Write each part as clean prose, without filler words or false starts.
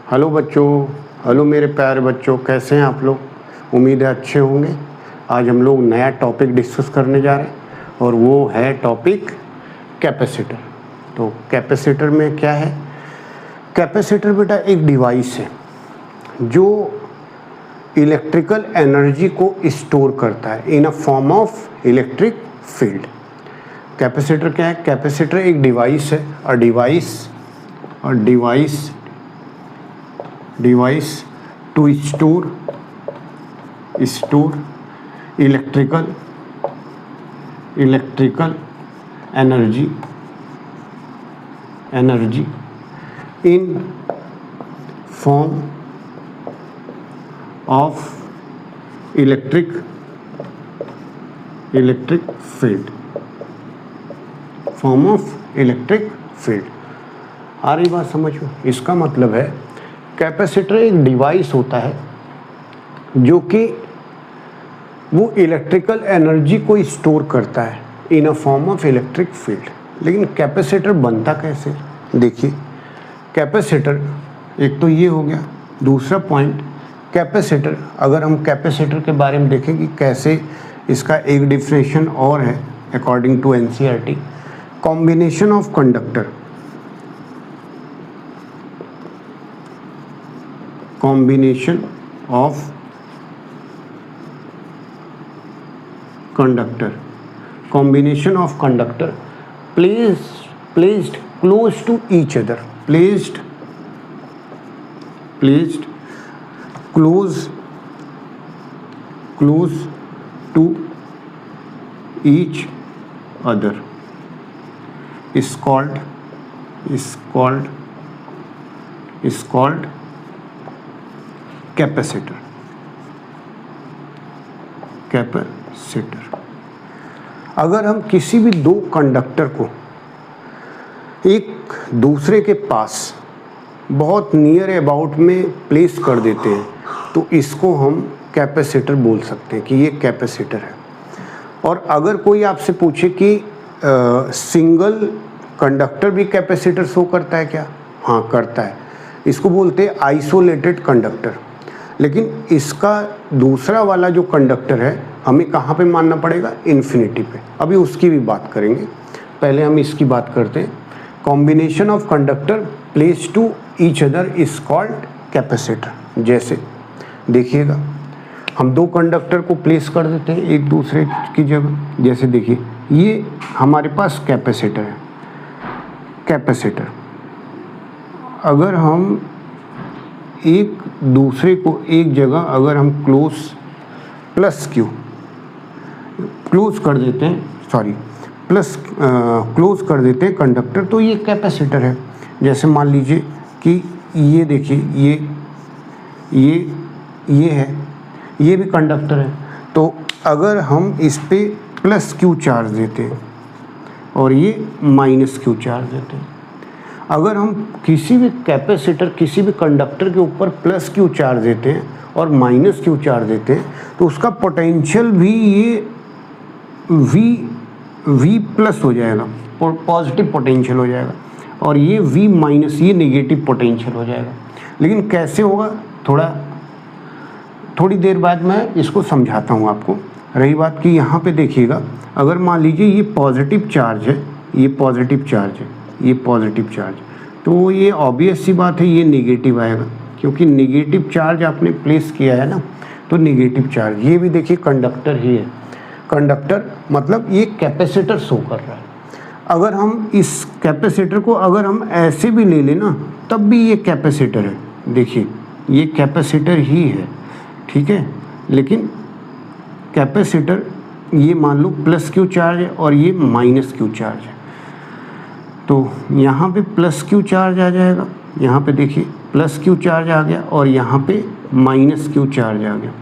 Hello बच्चों, hello मेरे प्यारे बच्चों, कैसे हैं आप लोग? उम्मीद है अच्छे होंगे। आज हम लोग नया टॉपिक डिस्कस करने जा रहे हैं और वो है टॉपिक कैपेसिटर। तो कैपेसिटर में क्या है? कैपेसिटर बेटा एक डिवाइस है जो इलेक्ट्रिकल एनर्जी को स्टोर करता है in a form of electric field. Capacitor क्या है? कैपेसिटर एक डिवाइस है, device to store electrical energy in form of electric field, form of electric field. आ रही बात समझ में? इसका मतलब है कैपेसिटर एक डिवाइस होता है जो कि वो इलेक्ट्रिकल एनर्जी को स्टोर करता है in a form of electric field. लेकिन कैपेसिटर बनता कैसे? देखिए, कैपेसिटर एक तो ये हो गया। दूसरा पॉइंट, कैपेसिटर, अगर हम कैपेसिटर के बारे में देखें कि कैसे, इसका एक डिफिनेशन और है according to NCERT. Combination of conductor, combination of conductor placed close to each other, placed close to each other is called capacitor. अगर हम किसी भी दो कंडक्टर को एक दूसरे के पास बहुत नियर अबाउट में प्लेस कर देते हैं तो इसको हम कैपेसिटर बोल सकते हैं कि ये कैपेसिटर है। और अगर कोई आपसे पूछे कि सिंगल कंडक्टर भी कैपेसिटर शो करता है क्या? हाँ, करता है। इसको बोलते हैं आइसोलेटेड कंडक्टर। लेकिन इसका दूसरा वाला जो कंडक्टर है हमें कहाँ पे मानना पड़ेगा? इन्फिनिटी पे। अभी उसकी भी बात करेंगे, पहले हम इसकी बात करते हैं। Combination of conductor place to each other is called capacitor. जैसे देखिएगा, हम दो कंडक्टर को प्लेस कर देते हैं एक दूसरे की जगह। जैसे देखिए, ये हमारे पास कैपेसिटर है। कैपेसिटर अगर हम एक दूसरे को एक जगह अगर हम क्लोज कर देते हैं कंडक्टर, तो ये कैपेसिटर है। जैसे मान लीजिए कि ये देखिए, ये है, ये भी कंडक्टर है। तो अगर हम इस पे प्लस क्यू चार्ज देते हैं और ये माइनस क्यू चार्ज देते हैं, अगर हम किसी भी कैपेसिटर, किसी भी कंडक्टर के ऊपर प्लस क्यू चार्ज देते हैं और माइनस क्यू चार्ज देते हैं तो उसका पोटेंशियल भी ये V प्लस हो जाएगा, पॉजिटिव पोटेंशियल हो जाएगा, और ये V माइनस, ये नेगेटिव पोटेंशियल हो जाएगा। लेकिन कैसे होगा, थोड़ी देर बाद मैं इसको समझाता हूँ आपको। रही बात कि यहाँ पे देखिएगा, अगर मान लीजिए ये पॉजिटिव चार्ज है, ये पॉजिटिव चार्ज है, ये पॉजिटिव चार्ज, तो ये ऑब्वियस सी बात है ये नेगेटिव आएगा, क्योंकि नेगेटिव चार्ज आपने प्लेस किया है ना, तो नेगेटिव चार्ज। ये भी देखिए कंडक्टर ही है। कंडक्टर मतलब ये कैपेसिटर शो कर रहा है। अगर हम इस कैपेसिटर को अगर हम ऐसे भी ले लें ना, तब भी ये कैपेसिटर है। देखिए, ये कैपेसिटर ही है, ठीक है। लेकिन कैपेसिटर ये मान लो प्लस क्यू चार्ज है और ये माइनस क्यू चार्ज है, तो यहाँ पे प्लस क्यू चार्ज आ जाएगा। यहाँ पे देखिए प्लस क्यू चार्ज आ गया और यहाँ पे माइनस क्यू चार्ज आ गया।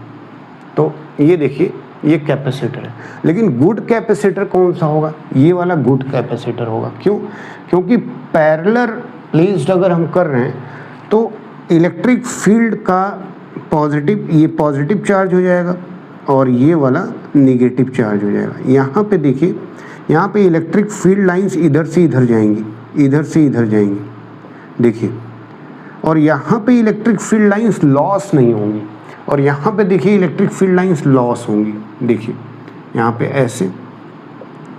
तो ये देखिए, ये कैपेसिटर है। लेकिन गुड कैपेसिटर कौन सा होगा? ये वाला गुड कैपेसिटर होगा। क्यों? क्योंकि पैरेलल प्लेस्ड अगर हम कर रहे हैं तो इलेक्ट्रिक फील्ड का पॉजिटिव, ये पॉजिटिव चार्ज हो जाएगा और ये वाला नेगेटिव चार्ज हो जाएगा। यहाँ पे देखिए, यहाँ पे इलेक्ट्रिक फील्ड लाइंस इधर से इधर जाएंगी, इधर से इधर जाएंगी। देखिए, और यहाँ पे इलेक्ट्रिक फील्ड लाइंस लॉस नहीं होंगी, और यहाँ पे देखिए इलेक्ट्रिक फील्ड लाइंस लॉस होंगी। देखिए यहाँ पे ऐसे,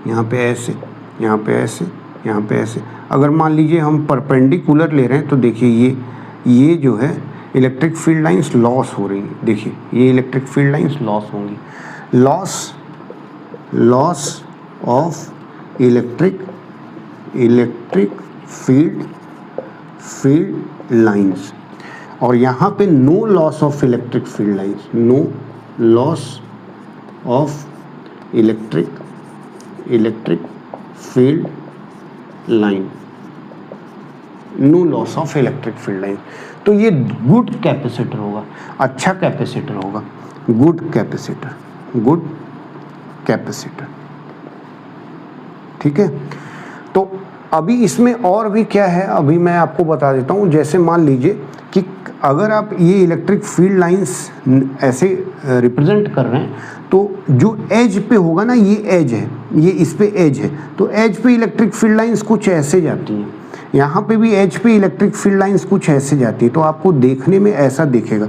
यहाँ पे ऐसे, यहाँ पे ऐसे, यहाँ पे ऐसे। अगर मान लीजिए हम परपेंडिकुलर ले रहे हैं तो देखिए ये जो है इलेक्ट्रिक फील्ड लाइंस लॉस हो रही है। देखिए ये इलेक्ट्रिक फील्ड लाइंस लॉस होंगी। Loss of electric field lines, और यहाँ पे no loss of electric field lines, no loss of electric field line, no loss of electric field line. तो ये गुड कैपेसिटर होगा, अच्छा कैपेसिटर होगा, गुड कैपेसिटर। ठीक है। तो अभी इसमें और भी क्या है, अभी मैं आपको बता देता हूँ। जैसे मान लीजिए कि अगर आप ये इलेक्ट्रिक फील्ड लाइंस ऐसे रिप्रेजेंट कर रहे हैं, तो जो एज पे होगा ना, ये एज है, ये इस पे एज है, तो एज पे इलेक्ट्रिक फील्ड लाइंस कुछ ऐसे जाती हैं। यहाँ पे भी एज पे इलेक्ट्रिक फील्ड लाइंस कुछ ऐसे जाती है, तो आपको देखने में ऐसा दिखेगा,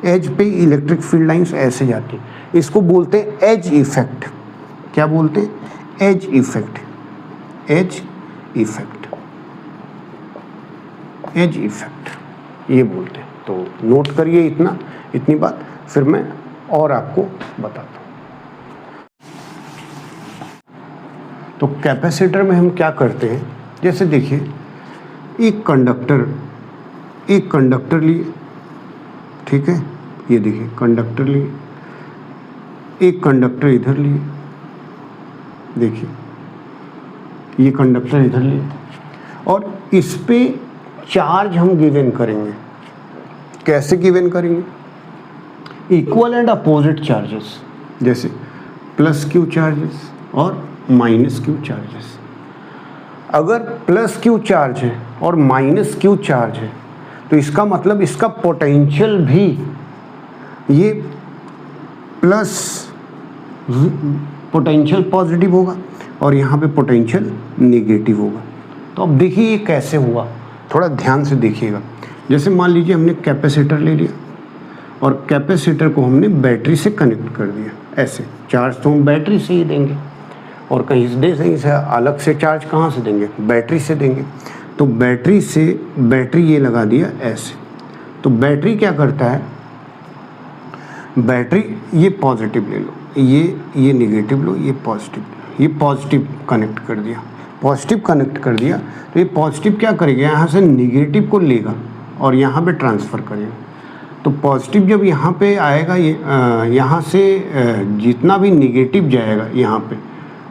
एज पे इलेक्ट्रिक फील्ड लाइंस ऐसे जाती है। इसको बोलते हैं एज इफेक्ट। क्या बोलते हैं? एज इफेक्ट, एज इफेक्ट ये बोलते हैं। तो नोट करिए इतनी बात, फिर मैं और आपको बताता हूँ। तो कैपेसिटर में हम क्या करते हैं, जैसे देखिए एक कंडक्टर लिए, ठीक है, ये देखिए कंडक्टर लिए, एक कंडक्टर इधर लिए, देखिए ये कंडक्टर इधर लिए, और इस पे चार्ज हम गिवन करेंगे। कैसे गिवन करेंगे? इक्वल एंड अपोजिट चार्जेस, जैसे प्लस क्यू चार्जेस और माइनस क्यू चार्जेस। अगर प्लस क्यू चार्ज है और माइनस क्यू चार्ज है, तो इसका मतलब इसका पोटेंशियल भी, ये प्लस पोटेंशियल पॉजिटिव होगा और यहाँ पे पोटेंशियल नेगेटिव होगा। तो अब देखिए ये कैसे हुआ, थोड़ा ध्यान से देखिएगा। जैसे मान लीजिए हमने कैपेसिटर ले लिया और कैपेसिटर को हमने बैटरी से कनेक्ट कर दिया। ऐसे चार्ज तो हम बैटरी से ही देंगे, और कहीं से अलग से चार्ज कहाँ से देंगे? बैटरी से देंगे। तो बैटरी ये लगा दिया ऐसे। तो बैटरी क्या करता है, बैटरी ये पॉजिटिव ले लो, ये नेगेटिव लो, ये पॉजिटिव, ये पॉजिटिव कनेक्ट कर दिया, तो ये पॉजिटिव क्या करेगा, यहाँ से नेगेटिव को लेगा और यहाँ पे ट्रांसफ़र करेगा। तो पॉजिटिव जब यहाँ पे आएगा, ये यहाँ से जितना भी नेगेटिव जाएगा यहाँ पे,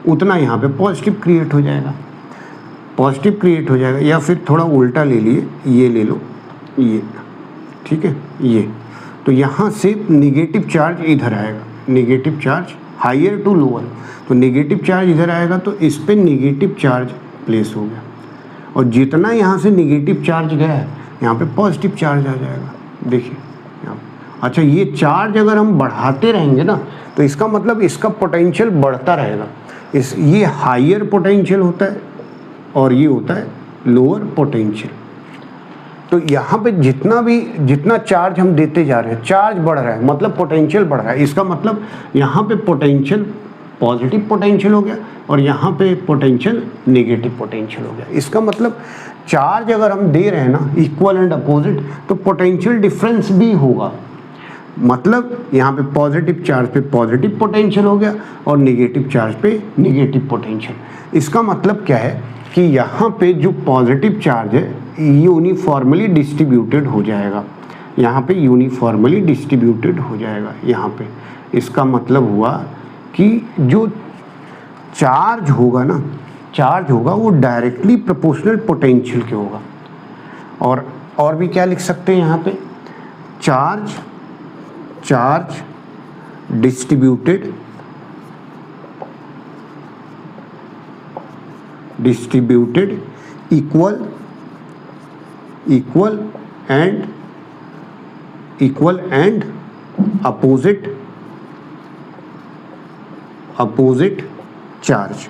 उतना यहाँ पे पॉजिटिव क्रिएट हो जाएगा। या फिर थोड़ा उल्टा ले लिए, ये ले लो, ये, ठीक है, ये। तो यहाँ से नेगेटिव चार्ज इधर आएगा, negative charge higher to lower, तो नेगेटिव चार्ज इधर आएगा, तो इस पे नेगेटिव चार्ज प्लेस हो गया, और जितना यहाँ से नेगेटिव चार्ज गया है यहाँ पे पॉजिटिव चार्ज आ जाएगा। देखिए यहाँ, अच्छा ये चार्ज अगर हम बढ़ाते रहेंगे ना, तो इसका मतलब इसका पोटेंशियल बढ़ता रहेगा। ये हायर पोटेंशियल होता है और ये होता है लोअर पोटेंशियल। तो यहाँ पे जितना चार्ज हम देते जा रहे हैं, चार्ज बढ़ रहा है, मतलब पोटेंशियल बढ़ रहा है। इसका मतलब यहाँ पे पोटेंशियल पॉजिटिव पोटेंशियल हो गया और यहाँ पे पोटेंशियल नेगेटिव पोटेंशियल हो गया। इसका मतलब चार्ज अगर हम दे रहे हैं ना, इक्वल एंड अपोजिट, तो पोटेंशियल डिफरेंस भी होगा। मतलब यहाँ पे पॉजिटिव चार्ज पे पॉजिटिव पोटेंशियल हो गया और नेगेटिव चार्ज पे नेगेटिव पोटेंशियल। इसका मतलब क्या है कि यहाँ पे जो पॉजिटिव चार्ज है यूनिफॉर्मली डिस्ट्रीब्यूटेड हो जाएगा, यहाँ पे यूनिफॉर्मली डिस्ट्रीब्यूटेड हो जाएगा यहाँ पे। इसका मतलब हुआ कि जो चार्ज होगा ना, चार्ज होगा वो डायरेक्टली प्रोपोर्शनल पोटेंशियल के होगा। और भी क्या लिख सकते हैं यहाँ पे, charge distributed equal and opposite charge,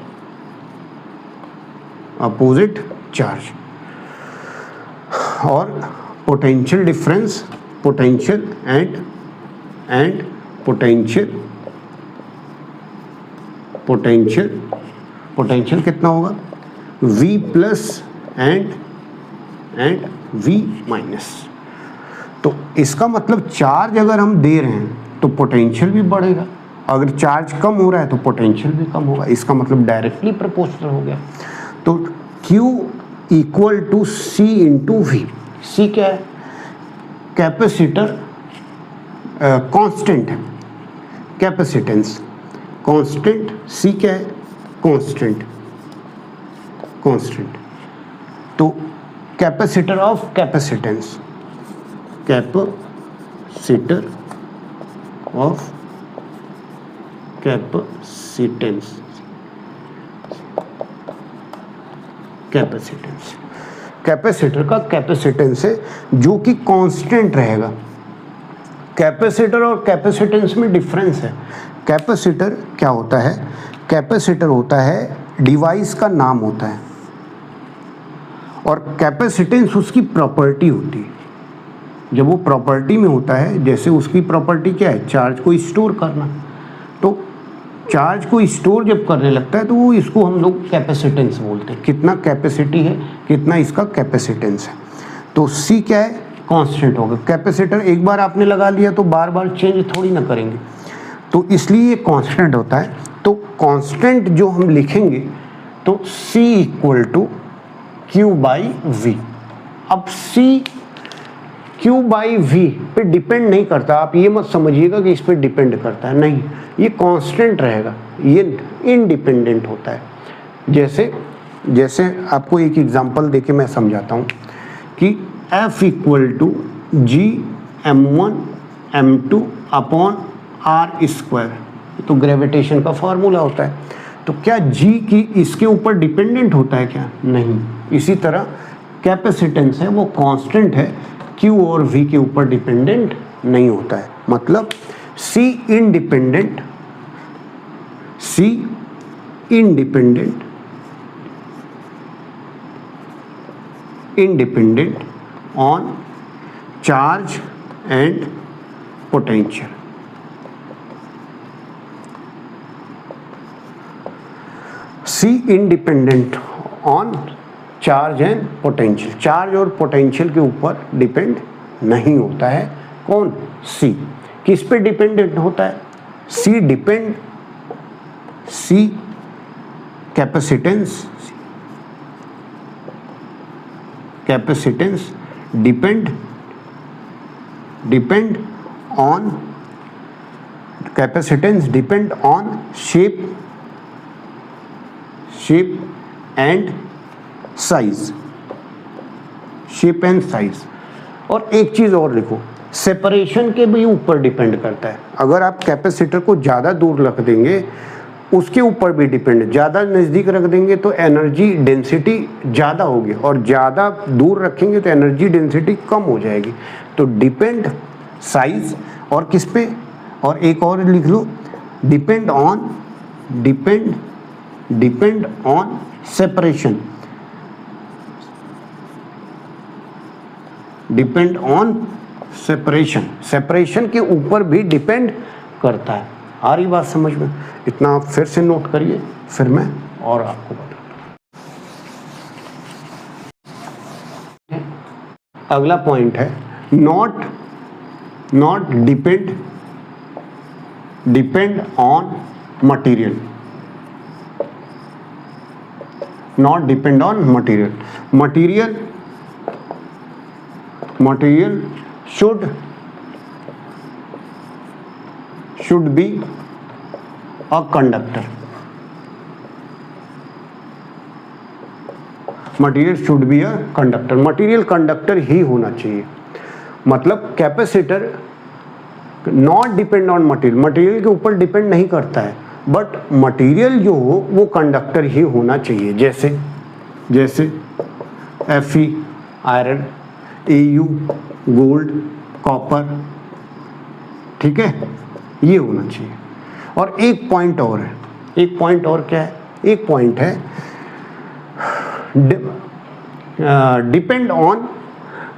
और potential difference, potential and potential कितना होगा, V plus and V minus. तो इसका मतलब चार्ज अगर हम दे रहे हैं तो पोटेंशियल भी बढ़ेगा, अगर चार्ज कम हो रहा है तो पोटेंशियल भी कम होगा, इसका मतलब डायरेक्टली प्रोपोर्शनल हो गया। तो Q equal to C into V। C क्या है, कैपेसिटर कांस्टेंट है, कैपेसिटेंस कांस्टेंट, C क्या है, कांस्टेंट। तो capacitor of capacitance, capacitor of capacitance, capacitor का कैपेसिटेंस है जो कि कांस्टेंट रहेगा। कैपेसिटर और कैपेसिटेंस में डिफरेंस है। कैपेसिटर क्या होता है, कैपेसिटर होता है डिवाइस का नाम होता है, और कैपेसिटेंस उसकी प्रॉपर्टी होती है। जब वो प्रॉपर्टी में होता है, जैसे उसकी प्रॉपर्टी क्या है, चार्ज को स्टोर करना, तो चार्ज को स्टोर जब करने लगता है तो वो इसको हम लोग कैपेसिटेंस बोलते हैं, कितना कैपेसिटी है, कितना इसका कैपेसिटेंस है। तो C क्या है, कांस्टेंट होगा। कैपेसिटर एक बार आपने लगा लिया तो बार बार चेंज थोड़ी ना करेंगे, तो इसलिए ये कांस्टेंट होता है। तो कांस्टेंट जो हम लिखेंगे तो C equal to Q by V। अब C Q बाई V पे डिपेंड नहीं करता, आप ये मत समझिएगा कि इस पे डिपेंड करता है, नहीं, ये कांस्टेंट रहेगा, ये इंडिपेंडेंट होता है। जैसे आपको एक एग्जांपल देके मैं समझाता हूँ कि F equal to G(m1 m2 upon r square, तो ग्रेविटेशन का फॉर्मूला होता है। तो क्या G की इसके ऊपर डिपेंडेंट होता है क्या, नहीं। इसी तरह कैपेसिटेंस है वो कांस्टेंट है, Q और V के ऊपर डिपेंडेंट नहीं होता है। मतलब C independent on charge and potential. C independent on charge and potential, charge और पोटेंशियल के ऊपर डिपेंड नहीं होता है। कौन, C। किस पे डिपेंडेंट होता है, C capacitance depend on shape and size, और एक चीज और लिखो, सेपरेशन के भी ऊपर डिपेंड करता है। अगर आप कैपेसिटर को ज़्यादा दूर रख देंगे उसके ऊपर भी डिपेंड, ज़्यादा नज़दीक रख देंगे तो एनर्जी डेंसिटी ज़्यादा होगी, और ज़्यादा दूर रखेंगे तो एनर्जी डेंसिटी कम हो जाएगी। तो डिपेंड साइज और किस पे, और एक और लिख लो, depend on separation, depend on separation के ऊपर भी डिपेंड करता है। आ रही बात समझ में, इतना आप फिर से नोट करिए, फिर मैं और आपको बताता हूं। अगला पॉइंट है not depend on material, not depend on material should be a conductor, material should be a conductor, material conductor ही होना चाहिए। मतलब capacitor not depend on material के ऊपर डिपेंड नहीं करता है, बट मटेरियल जो हो वो कंडक्टर ही होना चाहिए। जैसे Fe iron, Au gold, copper, ठीक है, ये होना चाहिए। और एक पॉइंट और है, एक पॉइंट और क्या है, एक पॉइंट है डिपेंड ऑन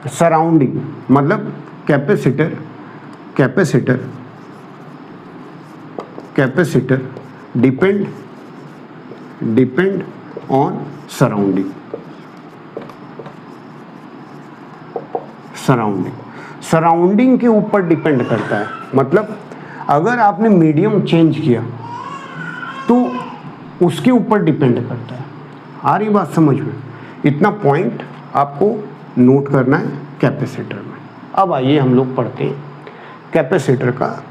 सराउंडिंग, मतलब कैपेसिटर डिपेंड ऑन सराउंडिंग के ऊपर डिपेंड करता है। मतलब अगर आपने मीडियम चेंज किया तो उसके ऊपर डिपेंड करता है। आ रही बात समझ में? इतना पॉइंट आपको नोट करना है कैपेसिटर में। अब आइए हम लोग पढ़ते हैं कैपेसिटर का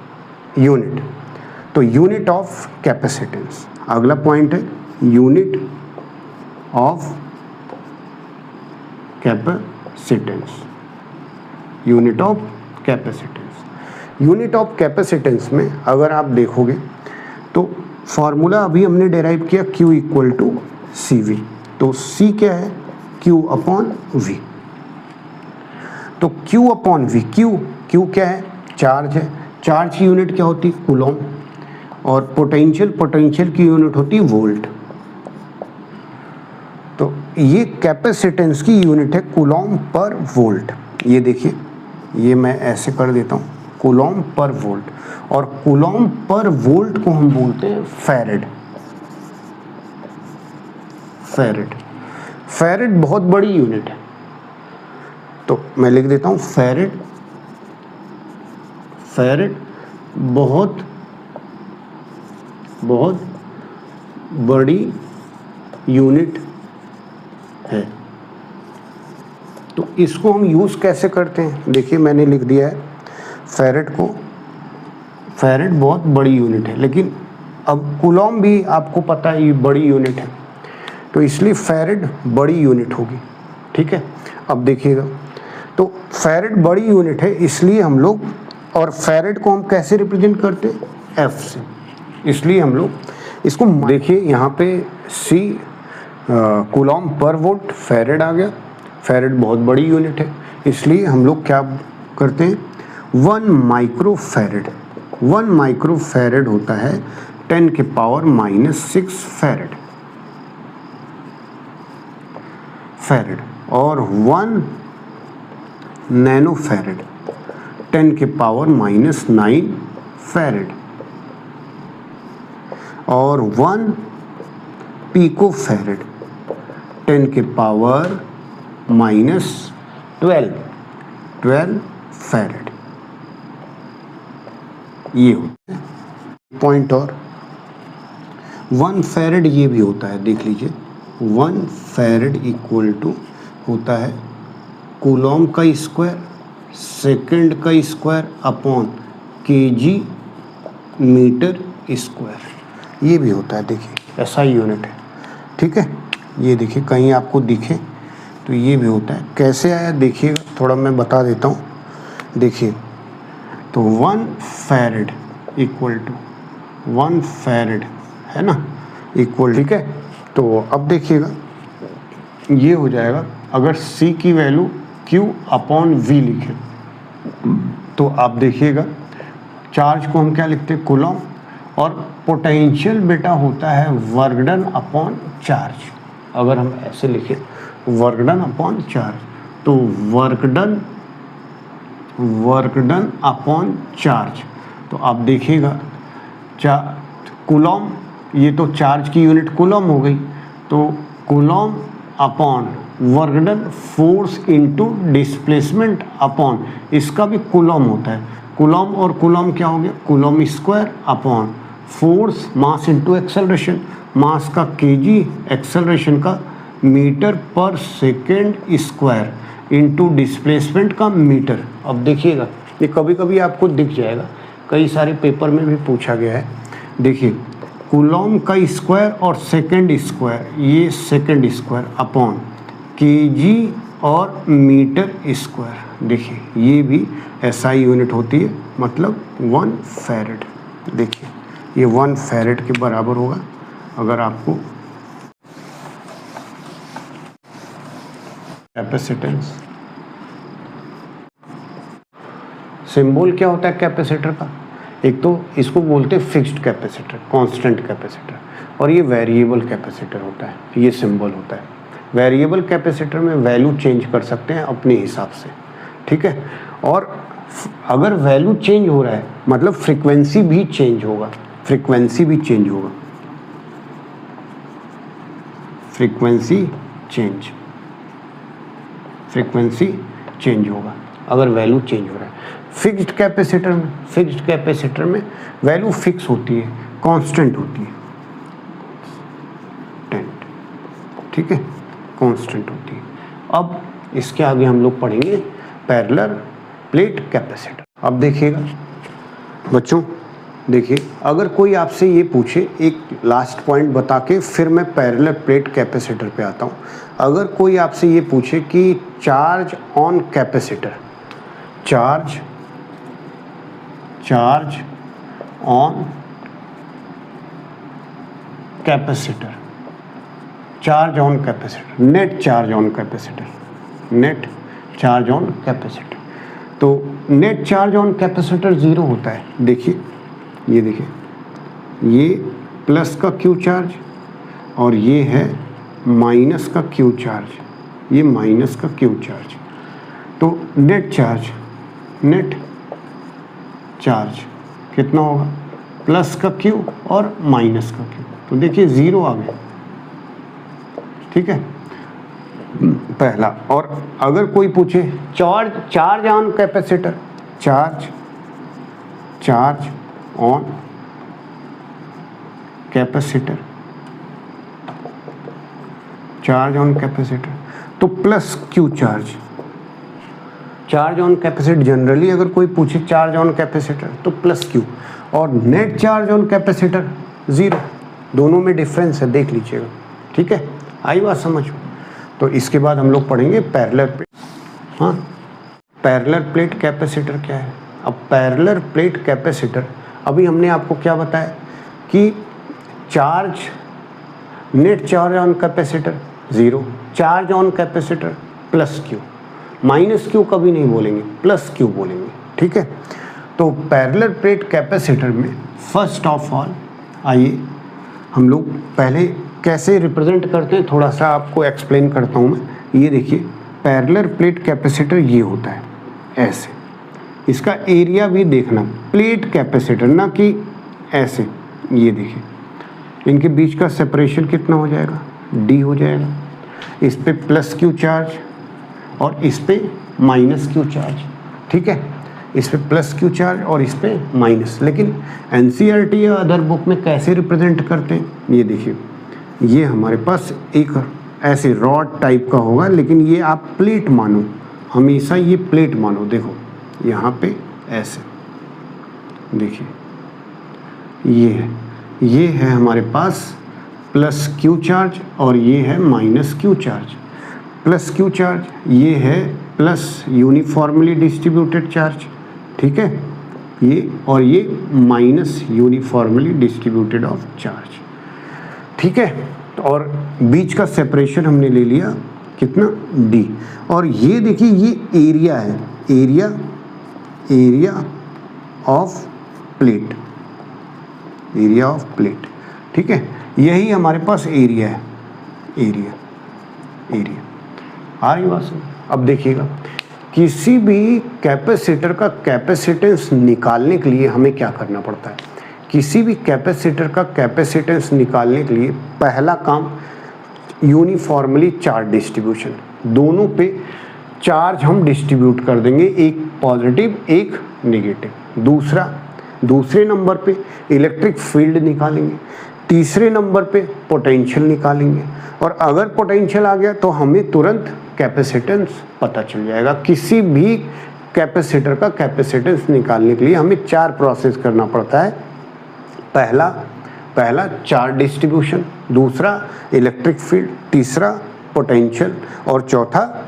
यूनिट। तो यूनिट ऑफ कैपेसिटेंस, अगला पॉइंट है unit of capacitance. Unit of capacitance में अगर आप देखोगे तो फॉर्मूला अभी हमने डेराइव किया Q इक्वल टू CV। तो C क्या है? Q upon V। तो Q अपॉन V, Q क्या है? चार्ज है। चार्ज की यूनिट क्या होती है? कूलॉम। और पोटेंशियल की यूनिट होती है वोल्ट। तो ये कैपेसिटेंस की यूनिट है कूलॉम पर वोल्ट। ये देखिए, ये मैं ऐसे कर देता हूँ, कूलॉम पर वोल्ट। और कूलॉम पर वोल्ट को हम बोलते हैं फैरेड। फैरेड बहुत बड़ी यूनिट है। तो मैं लिख देता हूँ फैरेड बहुत बड़ी यूनिट है। तो इसको हम यूज़ कैसे करते हैं? देखिए मैंने लिख दिया है फैरेड बहुत बड़ी यूनिट है, लेकिन अब कूलॉम भी आपको पता है ये बड़ी यूनिट है, तो इसलिए फैरेड बड़ी यूनिट होगी। ठीक है, अब देखिएगा, तो फैरेड बड़ी यूनिट है इसलिए हम लोग, और फैरेड को हम कैसे रिप्रेजेंट करते हैं? F से। इसलिए हम लोग इसको देखिए, यहाँ पे C कूलॉम पर वोल्ट, फैरेड आ गया। फैरेड बहुत बड़ी यूनिट है इसलिए हम लोग क्या करते हैं? 1 माइक्रोफैरेड होता है 10 के पावर -6 फैरेड। और 1 नैनोफैरेड 10 के पावर -9 फैरेड। और 1 पिकोफैरेड 10 के पावर -12 फैरेड। ये होता है पॉइंट। और 1 फैरेड ये भी होता है, देख लीजिए, 1 फैरेड इक्वल टू होता है कूलॉम का स्क्वायर सेकंड का square upon kg meter square. ये भी होता है, देखिए ऐसा यूनिट है। ठीक है, ये देखिए कहीं आपको दिखे तो ये भी होता है। कैसे आया देखिएगा, थोड़ा मैं बता देता हूँ। देखिए, तो 1 फैरेड इक्वल टू 1 फैरेड है ना, इक्वल। ठीक है, तो अब देखिएगा ये हो जाएगा, अगर C की वैल्यू Q अपॉन V लिखे तो आप देखिएगा चार्ज को हम क्या लिखते हैं? कूलॉम। और पोटेंशियल बेटा होता है वर्क डन अपॉन चार्ज। अगर हम ऐसे लिखें वर्क डन अपॉन चार्ज, तो वर्क डन अपॉन चार्ज, तो आप देखिएगा कूलॉम, ये तो चार्ज की यूनिट कूलॉम हो गई, तो Coulomb upon work done force into displacement upon, इसका भी कूलॉम होता है। कूलॉम और कूलॉम क्या हो गया? Coulomb square upon force mass into acceleration, mass का kg, एक्सेलरेशन का मीटर पर सेकेंड स्क्वायर इनटू डिस्प्लेसमेंट का मीटर। अब देखिएगा, ये कभी कभी आपको दिख जाएगा, कई सारे पेपर में भी पूछा गया है। देखिए, कूलॉम का स्क्वायर और सेकेंड स्क्वायर, ये सेकेंड स्क्वायर अपॉन kg और मीटर स्क्वायर। देखिए ये भी SI यूनिट होती है, मतलब 1 फैरेड। देखिए ये 1 फैरेड के बराबर होगा। अगर आपको कैपेसिटेंस, सिंबल क्या होता है कैपेसिटर का? एक तो इसको बोलते हैं फिक्स्ड कैपेसिटर, कांस्टेंट कैपेसिटर, और ये वेरिएबल कैपेसिटर होता है, ये सिंबल होता है। वेरिएबल कैपेसिटर में वैल्यू चेंज कर सकते हैं अपने हिसाब से, ठीक है। और अगर वैल्यू चेंज हो रहा है मतलब फ्रीक्वेंसी भी चेंज होगा, फ्रीक्वेंसी भी चेंज होगा, फ्रीक्वेंसी चेंज होगा अगर वैल्यू चेंज हो रहा है। फिक्स्ड कैपेसिटर में वैल्यू फिक्स होती है, कांस्टेंट होती है, ठीक है, कांस्टेंट होती है। अब इसके आगे हम लोग पढ़ेंगे पैरेलल प्लेट कैपेसिटर। अब देखिएगा बच्चों, देखिए अगर कोई आपसे ये पूछे, एक लास्ट पॉइंट बता के फिर मैं पैरेलल प्लेट कैपेसिटर पे आता हूँ। अगर कोई आपसे ये पूछे कि charge on capacitor, charge on capacitor, charge on capacitor, net charge on capacitor, net charge on capacitor, तो नेट चार्ज ऑन कैपेसिटर 0 होता है। देखिए ये देखिए, ये प्लस का क्यू चार्ज और ये है माइनस का क्यू चार्ज, ये माइनस का क्यू चार्ज, तो नेट चार्ज कितना होगा, प्लस का क्यू और माइनस का क्यू, तो देखिए 0 आ गया, ठीक है पहला। और अगर कोई पूछे charge on capacitor, charge on capacitor, charge on capacitor, तो plus Q charge on capacitor. Generally अगर कोई पूछे चार्ज ऑन कैपेसिटर तो प्लस क्यू, और नेट चार्ज ऑन कैपेसिटर 0, दोनों में डिफरेंस है, देख लीजिएगा, ठीक है। आई बात समझ। तो इसके बाद हम लोग पढ़ेंगे पैरेलल प्लेट। हाँ, पैरेलल प्लेट कैपेसिटर क्या है। अब पैरेलल प्लेट कैपेसिटर, अभी हमने आपको क्या बताया कि net charge on capacitor 0, charge on capacitor plus Q, minus Q कभी नहीं बोलेंगे, प्लस क्यू बोलेंगे, ठीक है। तो पैरेलल प्लेट कैपेसिटर में फर्स्ट ऑफ ऑल आइए हम लोग पहले कैसे रिप्रेजेंट करते हैं थोड़ा सा आपको एक्सप्लेन करता हूँ मैं। ये देखिए पैरेलल प्लेट कैपेसिटर ये होता है ऐसे, इसका एरिया भी देखना, प्लेट कैपेसिटर ना कि ऐसे, ये देखिए इनके बीच का सेपरेशन कितना हो जाएगा, d हो जाएगा। इस पे प्लस क्यू चार्ज और इस पे माइनस क्यू चार्ज, ठीक है, इस पे प्लस क्यू चार्ज और इस पे माइनस। लेकिन एनसीईआरटी या अदर बुक में कैसे रिप्रेजेंट करते हैं, ये देखिए, ये हमारे पास एक ऐसे रॉड टाइप का होगा, लेकिन ये आप प्लेट मानो, हमेशा ये प्लेट मानो। देखो यहाँ पे ऐसे देखिए, ये है हमारे पास प्लस क्यू चार्ज और ये है minus Q charge. Plus Q charge ये है प्लस यूनिफॉर्मली डिस्ट्रीब्यूटेड चार्ज, ठीक है, ये, और ये minus uniformly distributed of charge, ठीक है। और बीच का सेपरेशन हमने ले लिया कितना, d। और ये देखिए ये एरिया है, एरिया ऑफ प्लेट, ठीक है, यही हमारे पास एरिया है, एरिया आ रही बात समझ। अब देखिएगा किसी भी कैपेसिटर का कैपेसिटेंस निकालने के लिए हमें क्या करना पड़ता है। किसी भी कैपेसिटर का कैपेसिटेंस निकालने के लिए पहला काम यूनिफॉर्मली चार्ज डिस्ट्रीब्यूशन, दोनों पे चार्ज हम डिस्ट्रीब्यूट कर देंगे, एक पॉजिटिव एक नेगेटिव। दूसरे नंबर पे इलेक्ट्रिक फील्ड निकालेंगे, तीसरे नंबर पे पोटेंशियल निकालेंगे, और अगर पोटेंशियल आ गया तो हमें तुरंत कैपेसिटेंस पता चल जाएगा। किसी भी कैपेसिटर का कैपेसिटेंस निकालने के लिए हमें 4 प्रोसेस करना पड़ता है। पहला चार्ज डिस्ट्रीब्यूशन, दूसरा इलेक्ट्रिक फील्ड, तीसरा पोटेंशियल और चौथा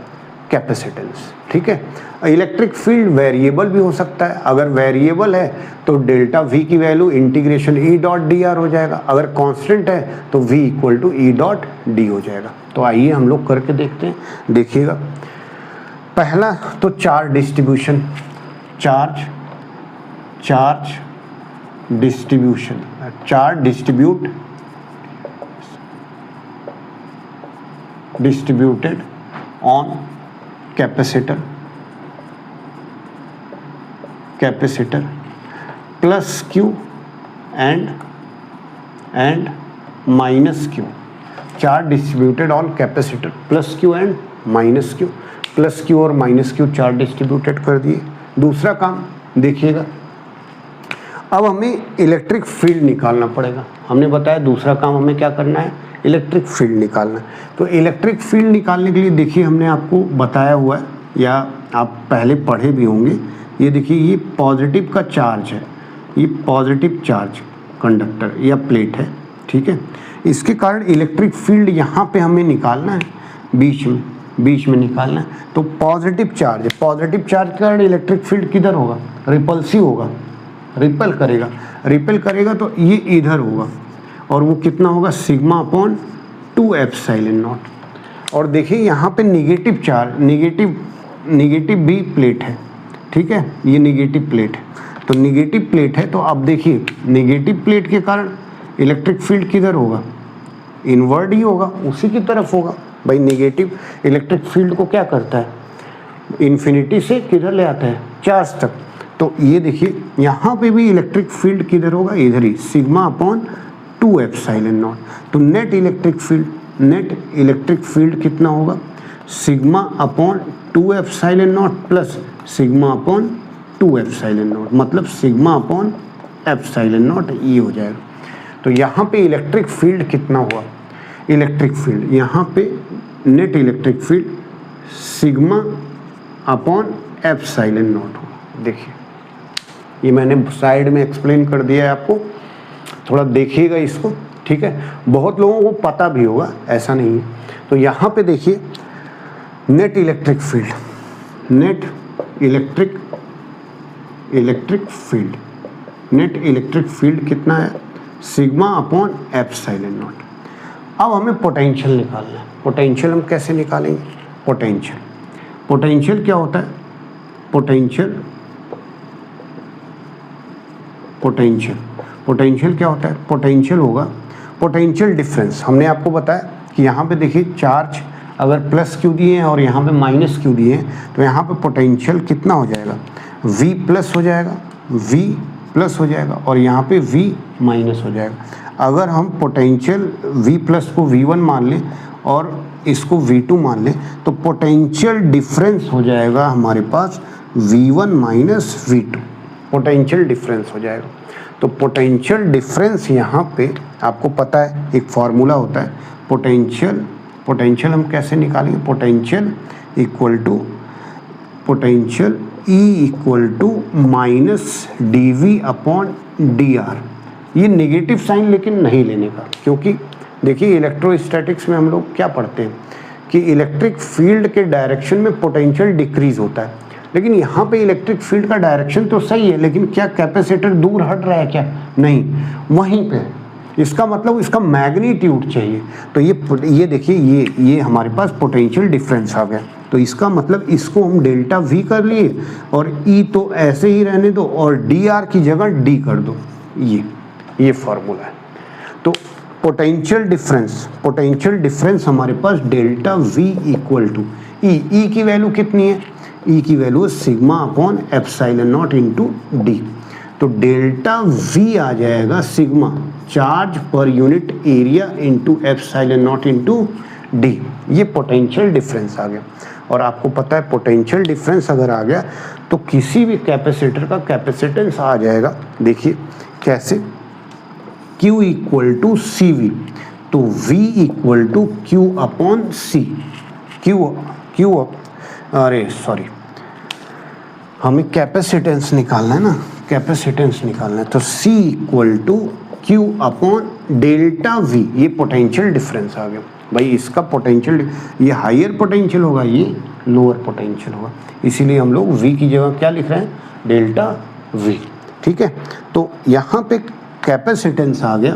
कैपेसिटेंस, ठीक है। इलेक्ट्रिक फील्ड वेरिएबल भी हो सकता है, अगर वेरिएबल है तो डेल्टा V की value integration E dot dr हो जाएगा, अगर कांस्टेंट है तो V equal to E dot d हो जाएगा। तो आइए हम लोग करके देखते हैं, देखिएगा। पहला तो charge distribution, charge distribution, charge distributed on capacitor plus Q and minus Q, charge distributed on capacitor plus Q and minus Q, plus Q और माइनस क्यू चार्ज डिस्ट्रीब्यूटेड कर दिए। दूसरा काम देखिएगा, अब हमें इलेक्ट्रिक फील्ड निकालना पड़ेगा। हमने बताया दूसरा काम हमें क्या करना है, इलेक्ट्रिक फील्ड निकालना है। तो इलेक्ट्रिक फील्ड निकालने के लिए देखिए हमने आपको बताया हुआ है या आप पहले पढ़े भी होंगे, ये देखिए ये पॉजिटिव का चार्ज है, ये पॉजिटिव चार्ज कंडक्टर या प्लेट है, ठीक है। इसके कारण इलेक्ट्रिक फील्ड यहाँ पे हमें निकालना है, बीच में निकालना है। तो पॉजिटिव चार्ज है, पॉजिटिव चार्ज के कारण इलेक्ट्रिक फील्ड किधर होगा, रिपल्सिव होगा, रिपेल करेगा तो ये इधर होगा और वो कितना होगा, सिग्मा अपॉन 2 एप्सिलॉन नॉट। और देखिए यहाँ पे निगेटिव चार्ज, निगेटिव भी प्लेट है, ठीक है, ये निगेटिव प्लेट है। तो निगेटिव प्लेट है तो अब देखिए निगेटिव प्लेट के कारण इलेक्ट्रिक फील्ड किधर होगा, इनवर्ड ही होगा, उसी की तरफ होगा। भाई निगेटिव इलेक्ट्रिक फील्ड को क्या करता है, इन्फिनिटी से किधर ले आता है, चार्ज तक। तो ये देखिए यहाँ पे भी इलेक्ट्रिक फील्ड किधर होगा, इधर ही, सिग्मा अपॉन 2 एप्सिलॉन नॉट। तो नेट इलेक्ट्रिक फील्ड कितना होगा, sigma upon 2 epsilon not plus sigma upon 2 epsilon not, मतलब सिग्मा अपॉन एप्सिलॉन नॉट ये हो जाएगा। तो यहाँ पे इलेक्ट्रिक फील्ड कितना हुआ, इलेक्ट्रिक फील्ड यहाँ पे net electric field sigma upon epsilon not होगा। देखिए ये मैंने साइड में एक्सप्लेन कर दिया है आपको, थोड़ा देखिएगा इसको, ठीक है। बहुत लोगों को पता भी होगा, ऐसा नहीं है। तो यहाँ पे देखिए नेट इलेक्ट्रिक फील्ड कितना है, सिग्मा अपॉन एप्सिलॉन नॉट। अब हमें पोटेंशियल निकालना है। पोटेंशियल हम कैसे निकालेंगे, पोटेंशियल क्या होता है, पोटेंशियल क्या होता है, पोटेंशियल होगा पोटेंशियल डिफरेंस। हमने आपको बताया कि यहाँ पे देखिए चार्ज अगर प्लस क्यू दिए हैं और यहाँ पे माइनस क्यू दिए हैं तो यहाँ पे पोटेंशियल कितना हो जाएगा, V प्लस हो जाएगा और यहाँ पे V माइनस हो जाएगा। अगर हम पोटेंशियल V प्लस को V1 मान लें और इसको V2 मान लें तो पोटेंशियल डिफरेंस हो जाएगा हमारे पास V1 minus V2, potential difference हो जाएगा। तो पोटेंशियल डिफरेंस यहाँ पे आपको पता है एक फॉर्मूला होता है, पोटेंशियल हम कैसे निकालेंगे, potential E equal to minus dV upon dr। ये नेगेटिव साइन लेकिन नहीं लेने का, क्योंकि देखिए इलेक्ट्रोस्टैटिक्स में हम लोग क्या पढ़ते हैं कि इलेक्ट्रिक फील्ड के डायरेक्शन में पोटेंशियल डिक्रीज होता है, लेकिन यहाँ पे इलेक्ट्रिक फील्ड का डायरेक्शन तो सही है, लेकिन क्या कैपेसिटर दूर हट रहा है क्या, नहीं, वहीं पे। इसका मतलब इसका मैग्नीट्यूड चाहिए। तो ये देखिए ये हमारे पास पोटेंशियल डिफरेंस आ गया। तो इसका मतलब इसको हम डेल्टा V कर लिए और E तो ऐसे ही रहने दो और dr की जगह D कर दो, ये फॉर्मूला है। तो पोटेंशियल डिफरेंस हमारे पास delta V equal to E की वैल्यू कितनी है, E की value sigma upon epsilon naught into D। तो डेल्टा V आ जाएगा सिग्मा चार्ज पर unit area into epsilon naught into D। ये पोटेंशियल डिफरेंस आ गया। और आपको पता है पोटेंशियल डिफरेंस अगर आ गया तो किसी भी कैपेसिटर का कैपेसिटेंस आ जाएगा। देखिए कैसे, Q इक्वल टू CV, तो V equal to Q upon C। हमें कैपेसिटेंस निकालना है ना, तो C equal to Q upon delta V। ये पोटेंशियल डिफरेंस आ गया। भाई इसका पोटेंशियल, ये हायर पोटेंशियल होगा, ये लोअर पोटेंशियल होगा, इसीलिए हम लोग V की जगह क्या लिख रहे हैं, डेल्टा V, ठीक है। तो यहाँ पे कैपेसिटेंस आ गया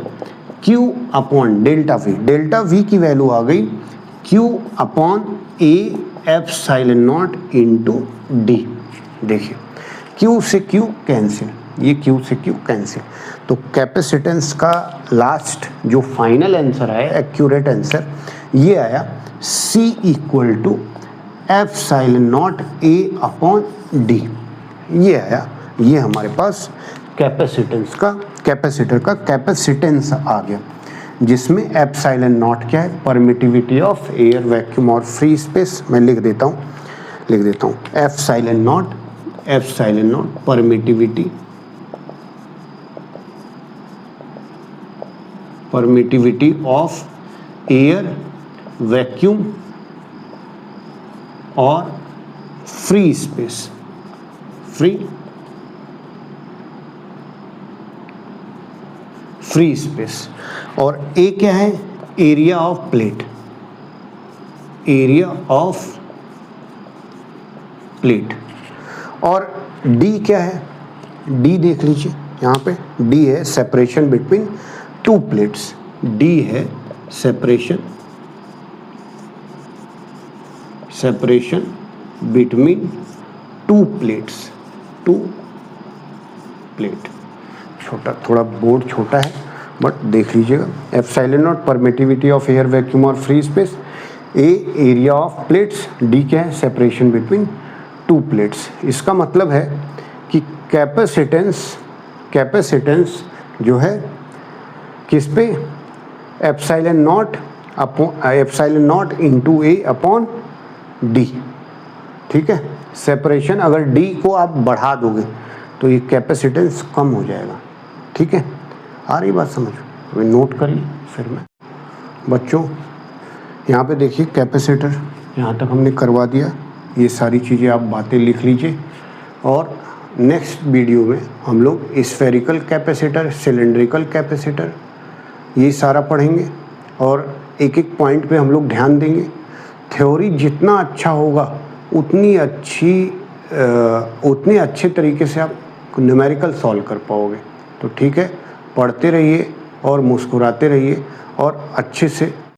Q अपॉन डेल्टा V की वैल्यू आ गई Q upon A epsilon naught into D। देखिए Q से Q कैंसिल, ये Q से Q कैंसिल। तो कैपेसिटेंस का लास्ट जो फाइनल आंसर आया, एक्यूरेट आंसर ये आया C equal to epsilon naught A upon D। ये आया, ये हमारे पास कैपेसिटर का कैपेसिटेंस आ गया, जिसमें एप्सिलॉन नॉट क्या है, परमिटिविटी ऑफ एयर, वैक्यूम और फ्री स्पेस। मैं लिख देता हूँ epsilon not permittivity of air, vacuum और फ्री स्पेस, फ्री स्पेस। और ए क्या है, एरिया ऑफ प्लेट, और डी क्या है, डी देख लीजिए यहाँ पे, डी है separation between two plates, D है सेपरेशन बिटवीन टू प्लेट्स, छोटा, थोड़ा बोर्ड छोटा है बट देख लीजिएगा। Epsilon not permittivity of air, vacuum और free space, A area of plates, D क्या है सेपरेशन बिटवीन टू प्लेट्स। इसका मतलब है कि कैपेसिटेंस जो है किस पे, एप्सिलॉन नॉट इंटू ए अपॉन डी, ठीक है। सेपरेशन अगर डी को आप बढ़ा दोगे तो ये कैपेसिटेंस कम हो जाएगा, ठीक है। आ रही बात समझ, अभी नोट करिए फिर मैं। बच्चों यहाँ पे देखिए कैपेसिटर, यहाँ तक हमने करवा दिया, ये सारी चीज़ें आप बातें लिख लीजिए। और नेक्स्ट वीडियो में हम लोग स्फेरिकल कैपेसिटर, सिलेंड्रिकल कैपेसिटर, ये सारा पढ़ेंगे और एक एक पॉइंट पे हम लोग ध्यान देंगे। थ्योरी जितना अच्छा होगा उतने अच्छे तरीके से आप न्यूमेरिकल सॉल्व कर पाओगे। तो ठीक है, पढ़ते रहिए और मुस्कुराते रहिए और अच्छे से